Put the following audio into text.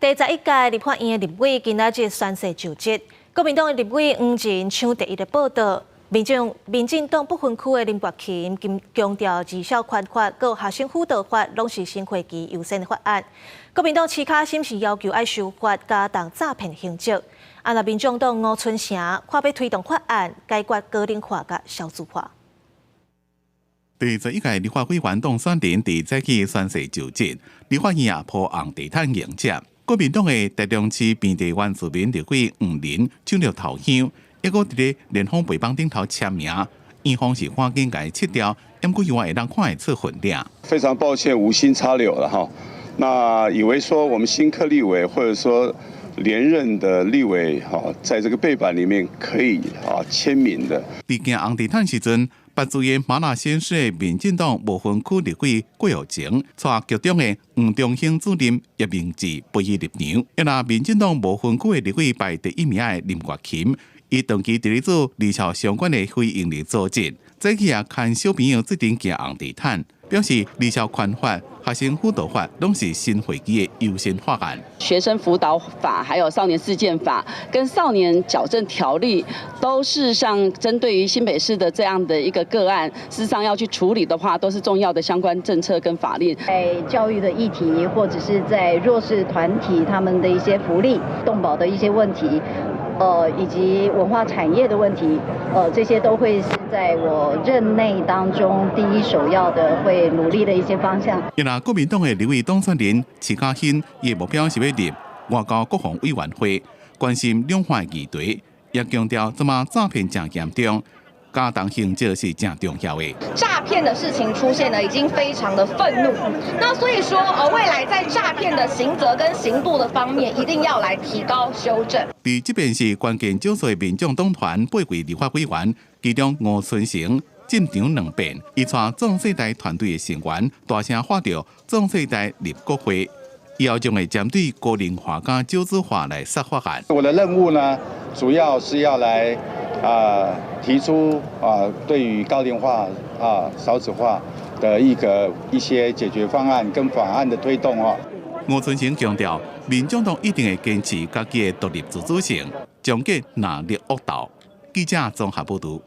第11届立法院的立委今仔日宣誓就职，国民党的立委黄仁抢第一个报道。民进党不分区的林国勤强调，绩效宽法、各学生辅导法拢是新会期优先的法案。国民党市卡心是要求爱修法，加重诈骗刑责。那民众党吴春成看要推动法案，解决个人化甲少数化。第11届立法委员当选人伫早起宣誓就职，立法院也铺红地毯迎接。国民党的台中市边地原住民立委黄仁抢着头香，抑搁伫咧联防备榜顶头签名，院方是赶紧甲伊撤掉，因过希望会当看会出份量。非常抱歉，无心插柳了哈。那以为说我们新科立委或者说连任的立委哈，在这个背板里面可以签名的。伫行红地毯时阵。八主任马纳先市民进党无分区立委郭耀晴，带局长的黄中兴主任叶明志陪伊入场。因那民进党无分区的立委排第1名的林国勤，伊长期伫咧做离校相关的非营利组织，早起也看小朋友制定行红地毯，表示离校宽法、学生辅导法拢是新会期的优先法案。学生辅导法、还有少年事件法跟少年矫正条例，都事实上针对于新北市的这样的一个个案，事实上要去处理的话，都是重要的相关政策跟法令。在教育的议题，或者是在弱势团体他们的一些福利、动保的一些问题。以及文化产业的问题，这些都会是在我任内当中第一首要的会努力的一些方向。因那国民党的立委当选人徐嘉欣，伊目标是要入外交国防委员会，关心两岸议题，也强调怎么诈骗正严重。加重刑责是正重要的。诈骗的事情出现了，已经非常的愤怒。那所以说，未来在诈骗的刑责跟刑度的方面，一定要来提高修正。伫这边是关键少数的民众党团8位立法委员，其中吴春成进场2遍，伊带壮世代团队的成员大声喊着“壮世代立国会”，以后将会针对个人化跟少子化来杀法案。我的任务呢，主要是要来。提出对于高龄化少子化的一些解决方案跟法案的推动吴春成强调，民众党一定会坚持家己的独立自主性，将结纳力恶斗。记者综合报道。